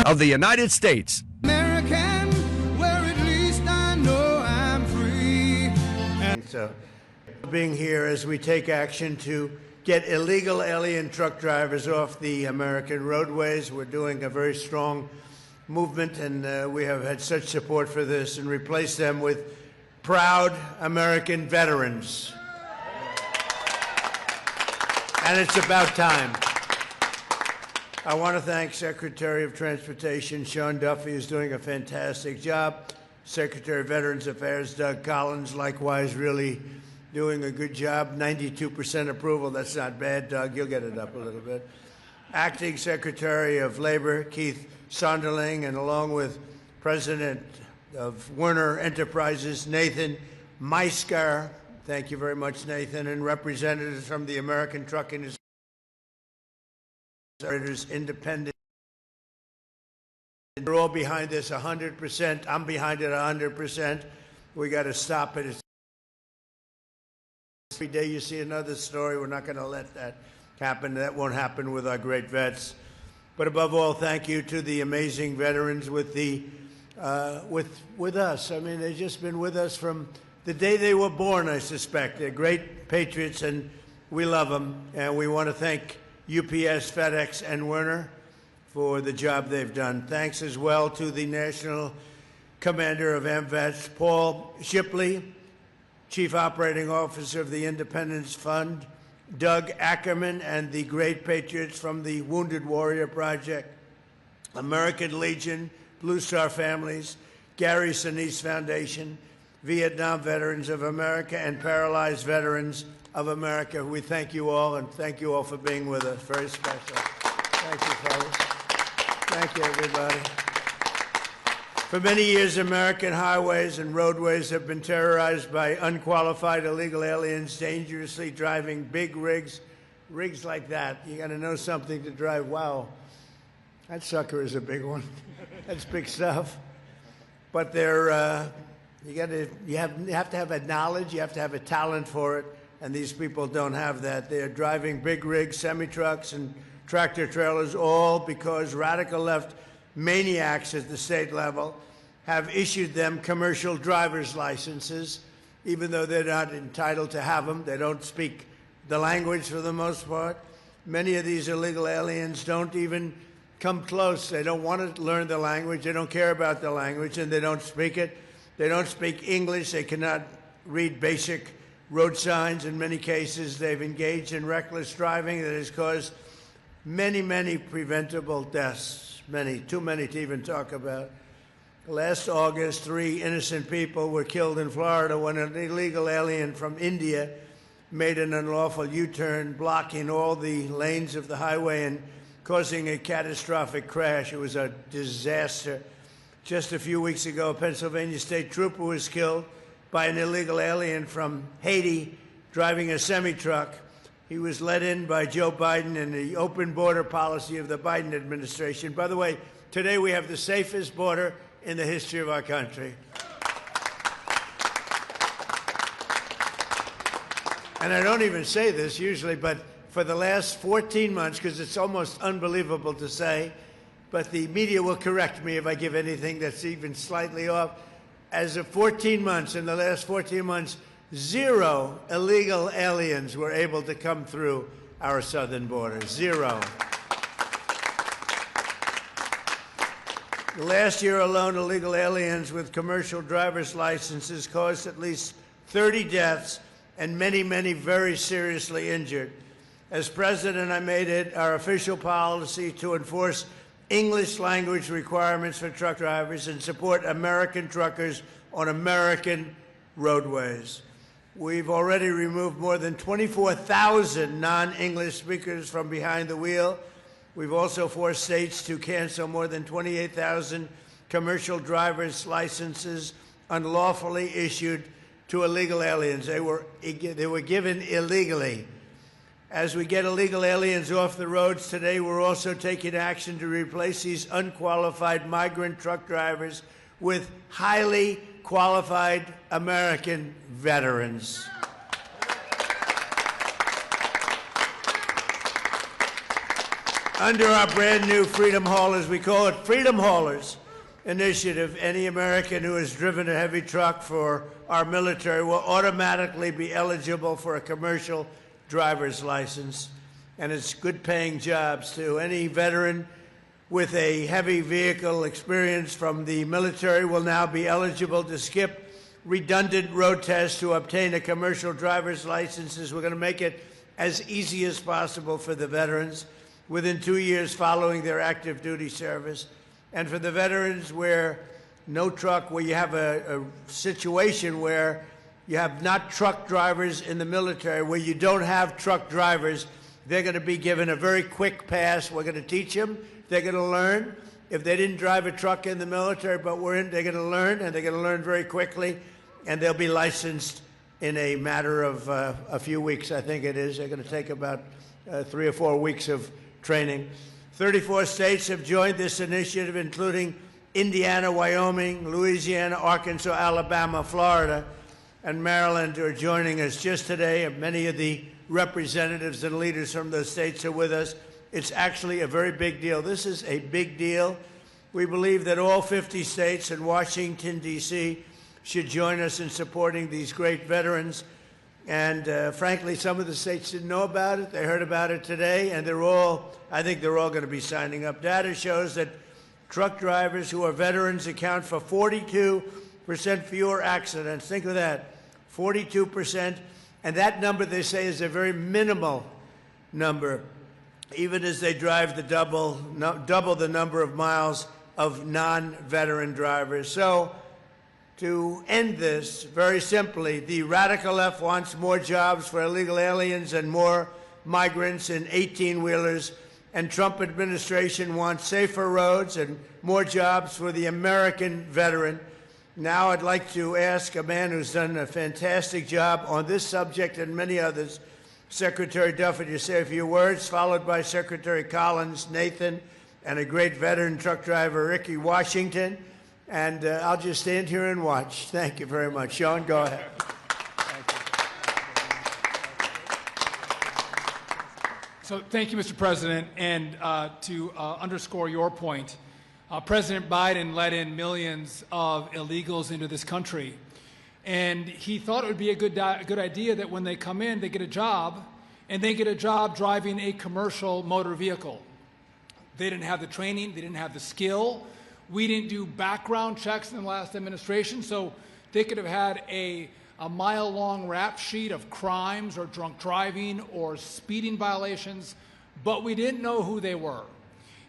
of the United States. American, where at least I know I'm free. So, being here as we take action to get illegal alien truck drivers off the American roadways. We're doing a very strong movement, and we have had such support for this, and replace them with proud American veterans. And it's about time. I want to thank Secretary of Transportation Sean Duffy, who's doing a fantastic job. Secretary of Veterans Affairs Doug Collins, likewise, really doing a good job. 92% approval. That's not bad, Doug. You'll get it up a little bit. Acting Secretary of Labor Keith Sonderling, and along with President of Werner Enterprises Nathan Meisker. Thank you very much, Nathan, and representatives from the American Truck Industry. Independent. We're all behind this 100%. I'm behind it 100%. We got to stop it. Every day you see another story. We're not going to let that happen. That won't happen with our great vets. But above all, thank you to the amazing veterans with us. I mean, they've just been with us from the day they were born, I suspect. They're great patriots, and we love them. And we want to thank UPS, FedEx, and Werner for the job they've done. Thanks as well to the National Commander of AMVETS, Paul Shipley, Chief Operating Officer of the Independence Fund, Doug Ackerman, and the great patriots from the Wounded Warrior Project, American Legion, Blue Star Families, Gary Sinise Foundation, Vietnam Veterans of America, and Paralyzed Veterans of America. We thank you all, and thank you all for being with us. Very special. Thank you, fellas. Thank you, everybody. For many years, American highways and roadways have been terrorized by unqualified illegal aliens dangerously driving big rigs like that. You got to know something to drive. Wow, that sucker is a big one. That's big stuff. But they're you have to have a knowledge. You have to have a talent for it. And these people don't have that. They're driving big rigs, semi-trucks, and tractor trailers, all because radical left maniacs at the state level have issued them commercial driver's licenses, even though they're not entitled to have them. They don't speak the language for the most part. Many of these illegal aliens don't even come close. They don't want to learn the language. They don't care about the language, and they don't speak it. They don't speak English. They cannot read basic road signs. In many cases, they've engaged in reckless driving that has caused many, many preventable deaths, too many to even talk about. Last August, 3 innocent people were killed in Florida when an illegal alien from India made an unlawful U-turn, blocking all the lanes of the highway and causing a catastrophic crash. It was a disaster. Just a few weeks ago, a Pennsylvania state trooper was killed by an illegal alien from Haiti driving a semi-truck. He was let in by Joe Biden and the open border policy of the Biden administration. By the way, today we have the safest border in the history of our country. And I don't even say this usually, but for the last 14 months, because it's almost unbelievable to say, but the media will correct me if I give anything that's even slightly off. As of 14 months, in the last 14 months, 0 illegal aliens were able to come through our southern border. 0. Last year alone, illegal aliens with commercial driver's licenses caused at least 30 deaths and many, many very seriously injured. As president, I made it our official policy to enforce English language requirements for truck drivers and support American truckers on American roadways. We've already removed more than 24,000 non-English speakers from behind the wheel. We've also forced states to cancel more than 28,000 commercial driver's licenses unlawfully issued to illegal aliens. They were given illegally. As we get illegal aliens off the roads today, we're also taking action to replace these unqualified migrant truck drivers with highly qualified American veterans. Under our brand new Freedom Haulers, we call it Freedom Haulers initiative, any American who has driven a heavy truck for our military will automatically be eligible for a commercial driver's license. And it's good paying jobs too. Any veteran with a heavy vehicle experience from the military will now be eligible to skip redundant road tests to obtain a commercial driver's license. We're going to make it as easy as possible for the veterans within 2 years following their active duty service. And for the veterans where you have a situation where you have not truck drivers in the military, where you don't have truck drivers, they're going to be given a very quick pass. We're going to teach them. They're going to learn. If they didn't drive a truck in the military, but they're going to learn, and they're going to learn very quickly, and they'll be licensed in a matter of a few weeks, I think it is. They're going to take about 3 or 4 weeks of training. 34 states have joined this initiative, including Indiana, Wyoming, Louisiana, Arkansas, Alabama, Florida, and Maryland are joining us just today. And many of the representatives and leaders from those states are with us. It's actually a very big deal. This is a big deal. We believe that all 50 states and Washington, D.C. should join us in supporting these great veterans. And frankly, some of the states didn't know about it. They heard about it today, and I think they're all going to be signing up. Data shows that truck drivers who are veterans account for 42% fewer accidents. Think of that, 42%. And that number, they say, is a very minimal number, even as they drive the double the number of miles of non-veteran drivers. So, to end this, very simply, the radical left wants more jobs for illegal aliens and more migrants in 18-wheelers, and Trump administration wants safer roads and more jobs for the American veteran. Now I'd like to ask a man who's done a fantastic job on this subject and many others, Secretary Duffy, to say a few words, followed by Secretary Collins, Nathan, and a great veteran truck driver, Ricky Washington. And I'll just stand here and watch. Thank you very much. Sean, go ahead. So thank you, Mr. President. And to underscore your point, President Biden let in millions of illegals into this country. And he thought it would be a good idea that when they come in, they get a job, and they get a job driving a commercial motor vehicle. They didn't have the training. They didn't have the skill. We didn't do background checks in the last administration, so they could have had a mile-long rap sheet of crimes or drunk driving or speeding violations, but we didn't know who they were.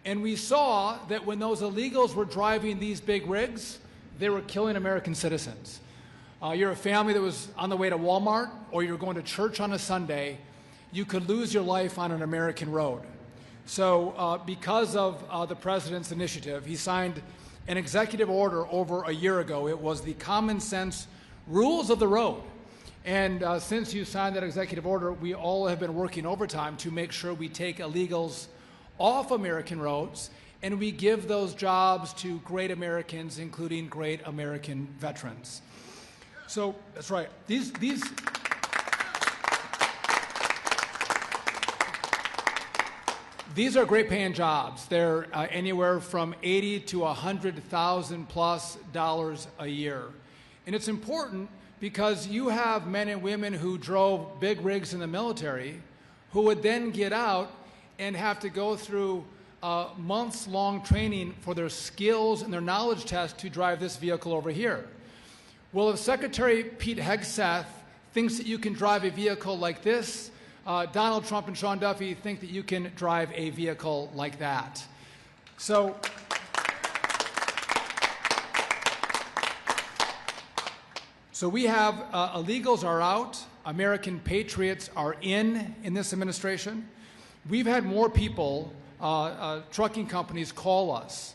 And we saw that when those illegals were driving these big rigs, they were killing American citizens. You're a family that was on the way to Walmart, or you're going to church on a Sunday, you could lose your life on an American road. So because of the president's initiative, he signed an executive order over a year ago. It was the common sense rules of the road. And since you signed that executive order, we all have been working overtime to make sure we take illegals off American roads and we give those jobs to great Americans, including great American veterans. So that's right. These are great paying jobs. They're anywhere from $80,000 to $100,000 plus a year. And it's important because you have men and women who drove big rigs in the military who would then get out and have to go through months-long training for their skills and their knowledge test to drive this vehicle over here. Well, if Secretary Pete Hegseth thinks that you can drive a vehicle like this, Donald Trump and Sean Duffy think that you can drive a vehicle like that. So we have illegals are out, American patriots are in this administration. We've had more people, trucking companies, call us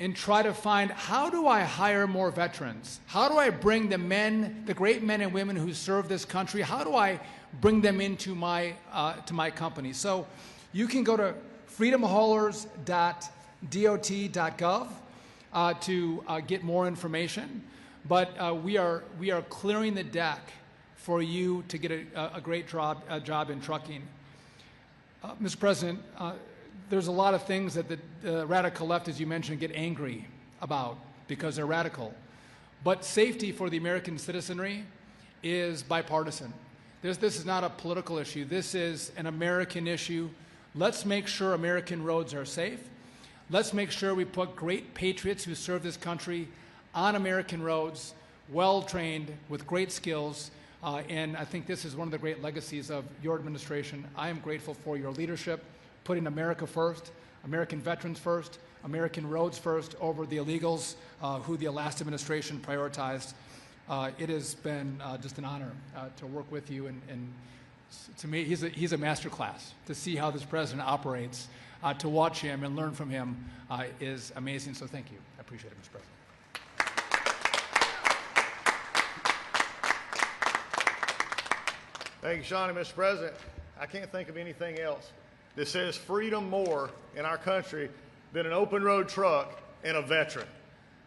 and try to find, how do I hire more veterans? How do I bring the great men and women who serve this country, how do I bring them into my company? So you can go to freedomhaulers.dot.gov to get more information. But we are clearing the deck for you to get a great job in trucking. Mr. President, there's a lot of things that the radical left, as you mentioned, get angry about because they're radical. But safety for the American citizenry is bipartisan. This is not a political issue. This is an American issue. Let's make sure American roads are safe. Let's make sure we put great patriots who serve this country on American roads, well-trained, with great skills. And I think this is one of the great legacies of your administration. I am grateful for your leadership, putting America first, American veterans first, American roads first over the illegals who the last administration prioritized. It has been just an honor to work with you, and to me, he's a master class. To see how this president operates, to watch him and learn from him is amazing. So thank you. I appreciate it, Mr. President. Thank you, Sean and Mr. President. I can't think of anything else that says freedom more in our country than an open road truck and a veteran.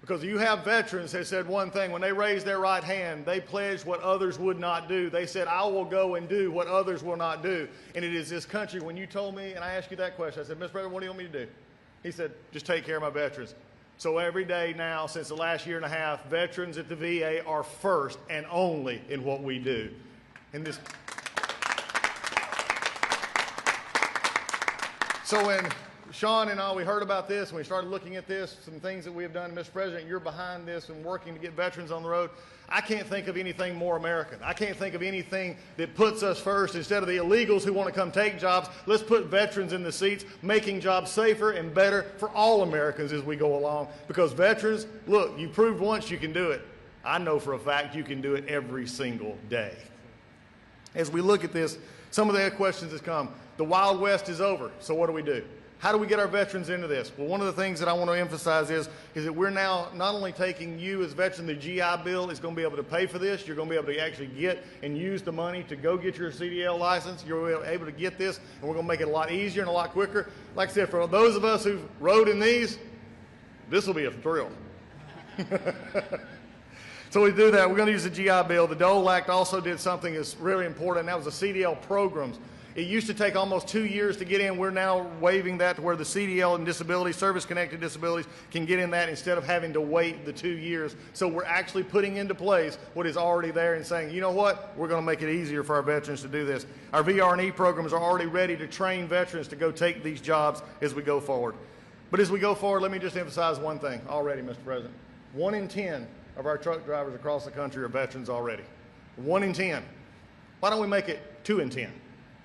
Because you have veterans that said one thing, when they raised their right hand, they pledged what others would not do. They said, I will go and do what others will not do. And it is this country, when you told me, and I asked you that question, I said, Mr. President, what do you want me to do? He said, just take care of my veterans. So every day now, since the last year and a half, veterans at the VA are first and only in what we do. And this. So when Sean and I, we heard about this, and we started looking at this, some things that we have done, Mr. President, you're behind this and working to get veterans on the road. I can't think of anything more American. I can't think of anything that puts us first. Instead of the illegals who want to come take jobs, let's put veterans in the seats, making jobs safer and better for all Americans as we go along. Because veterans, look, you proved once you can do it. I know for a fact you can do it every single day. As we look at this, some of the questions that come. The Wild West is over, so what do? How do we get our veterans into this? Well, one of the things that I want to emphasize is that we're now not only taking you as veteran, the GI Bill is going to be able to pay for this. You're going to be able to actually get and use the money to go get your CDL license. You're able to get this, and we're going to make it a lot easier and a lot quicker. Like I said, for those of us who rode in these, this will be a thrill. So we do that. We're going to use the GI Bill. The Dole Act also did something that's really important, and that was the CDL programs. It used to take almost 2 years to get in. We're now waiving that to where the CDL and disabilities, service-connected disabilities, can get in that instead of having to wait the 2 years. So we're actually putting into place what is already there and saying, you know what, we're going to make it easier for our veterans to do this. Our VR&E programs are already ready to train veterans to go take these jobs as we go forward. But as we go forward, let me just emphasize one thing already, Mr. President. 1 in 10 of our truck drivers across the country are veterans already. 1 in 10. Why don't we make it 2 in 10?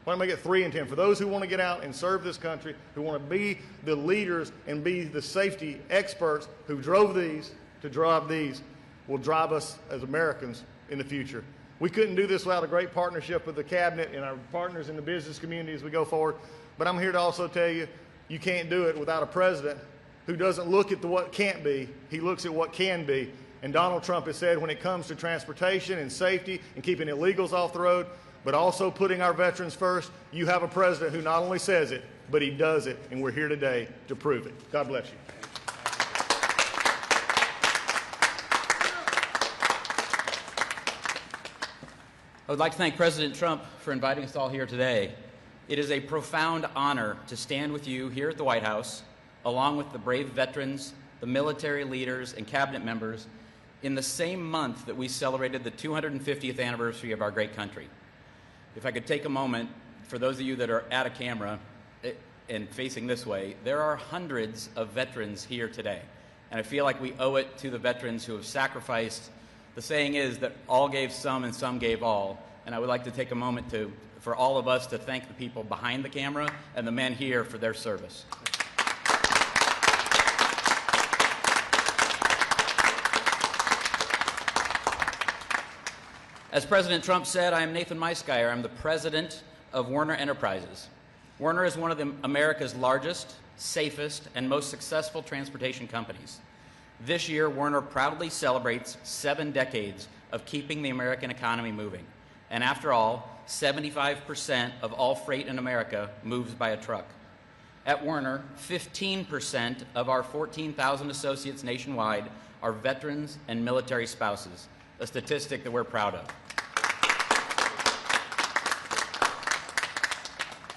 Why don't we make it 3 in 10? For those who want to get out and serve this country, who want to be the leaders and be the safety experts who drove these to drive these, will drive us as Americans in the future. We couldn't do this without a great partnership with the cabinet and our partners in the business community as we go forward. But I'm here to also tell you, you can't do it without a president who doesn't look at what can't be. He looks at what can be. And Donald Trump has said when it comes to transportation and safety and keeping illegals off the road, but also putting our veterans first, you have a president who not only says it, but he does it, and we're here today to prove it. God bless you. I would like to thank President Trump for inviting us all here today. It is a profound honor to stand with you here at the White House, along with the brave veterans, the military leaders, and cabinet members, in the same month that we celebrated the 250th anniversary of our great country. If I could take a moment, for those of you that are at a camera and facing this way, there are hundreds of veterans here today. And I feel like we owe it to the veterans who have sacrificed. The saying is that all gave some and some gave all. And I would like to take a moment for all of us to thank the people behind the camera and the men here for their service. As President Trump said, I am Nathan Maisgeyer. I'm the president of Werner Enterprises. Werner is one of America's largest, safest, and most successful transportation companies. This year, Werner proudly celebrates 7 decades of keeping the American economy moving. And after all, 75% of all freight in America moves by a truck. At Werner, 15% of our 14,000 associates nationwide are veterans and military spouses, a statistic that we're proud of.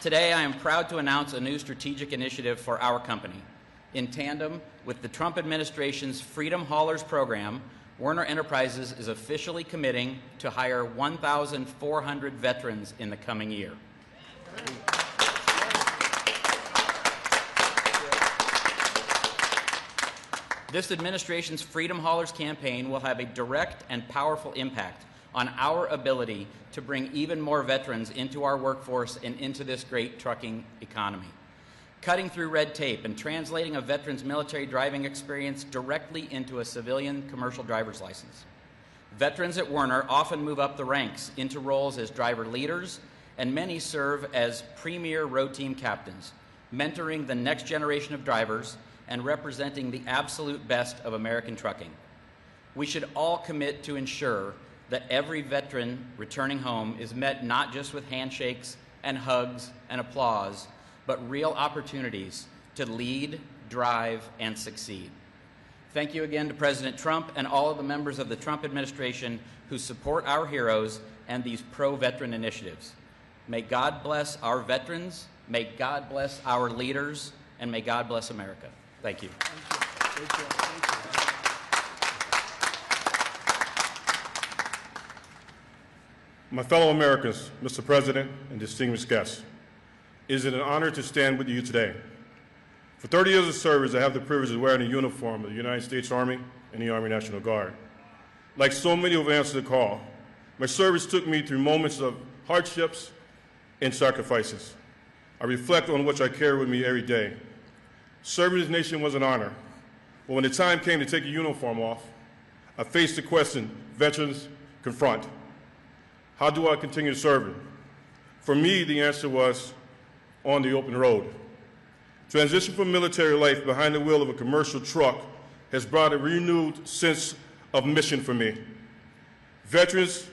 Today, I am proud to announce a new strategic initiative for our company. In tandem with the Trump administration's Freedom Haulers program, Werner Enterprises is officially committing to hire 1,400 veterans in the coming year. This administration's Freedom Haulers campaign will have a direct and powerful impact on our ability to bring even more veterans into our workforce and into this great trucking economy. Cutting through red tape and translating a veteran's military driving experience directly into a civilian commercial driver's license. Veterans at Werner often move up the ranks into roles as driver leaders, and many serve as premier road team captains, mentoring the next generation of drivers and representing the absolute best of American trucking. We should all commit to ensure that every veteran returning home is met not just with handshakes and hugs and applause, but real opportunities to lead, drive, and succeed. Thank you again to President Trump and all of the members of the Trump administration who support our heroes and these pro-veteran initiatives. May God bless our veterans, may God bless our leaders, and may God bless America. Thank you. My fellow Americans, Mr. President, and distinguished guests, it is an honor to stand with you today. For 30 years of service, I have the privilege of wearing the uniform of the United States Army and the Army National Guard. Like so many who have answered the call, my service took me through moments of hardships and sacrifices. I reflect on which I carry with me every day. Serving this nation was an honor, but when the time came to take a uniform off, I faced the question veterans confront. How do I continue serving? For me, the answer was on the open road. Transition from military life behind the wheel of a commercial truck has brought a renewed sense of mission for me. Veterans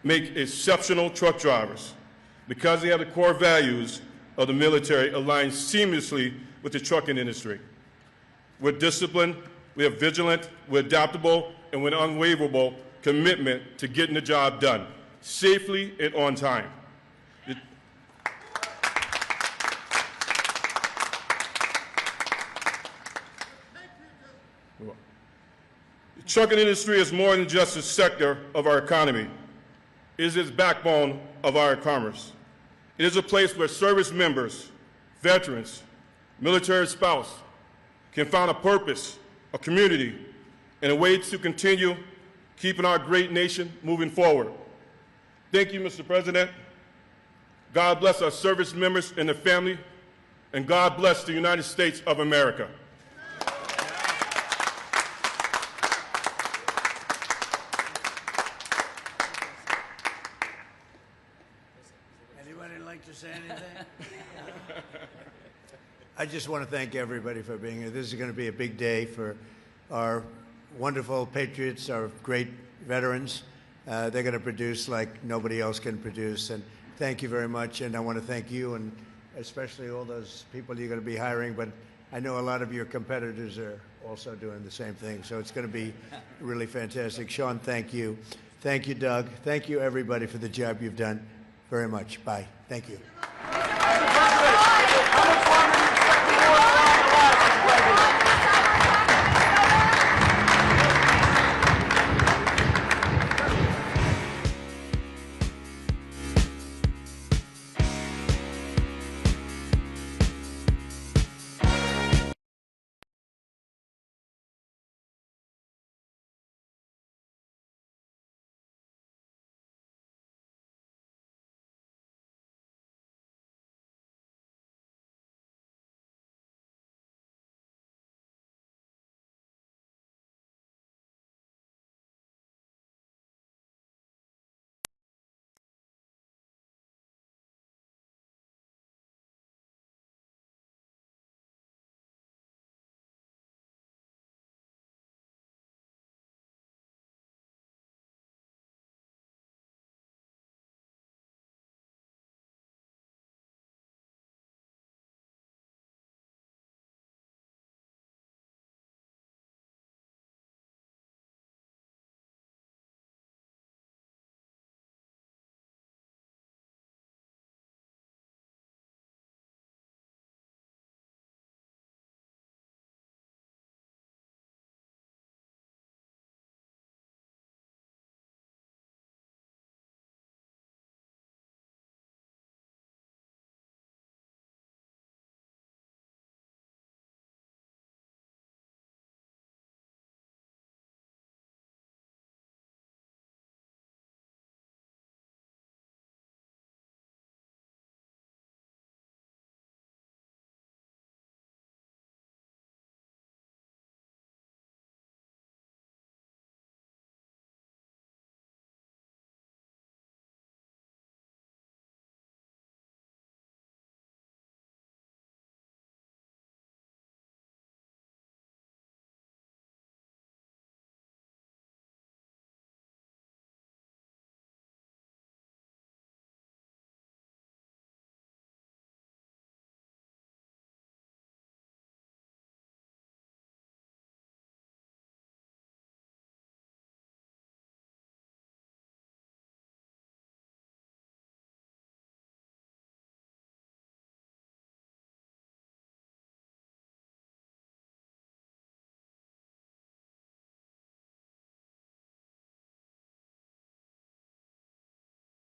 make exceptional truck drivers because they have the core values of the military aligned seamlessly with the trucking industry. We're disciplined, we're vigilant, we're adaptable, and with an unwavering commitment to getting the job done safely and on time. The trucking industry is more than just a sector of our economy. It is its backbone of our commerce. It is a place where service members, veterans, military spouse can find a purpose, a community, and a way to continue keeping our great nation moving forward. Thank you, Mr. President. God bless our service members and their family, and God bless the United States of America. Anybody like to say anything? I just want to thank everybody for being here. This is going to be a big day for our wonderful patriots, our great veterans. They're going to produce like nobody else can produce. And thank you very much. And I want to thank you and especially all those people you're going to be hiring. But I know a lot of your competitors are also doing the same thing. So it's going to be really fantastic. Sean, thank you. Thank you, Doug. Thank you, everybody, for the job you've done very much. Bye. Thank you.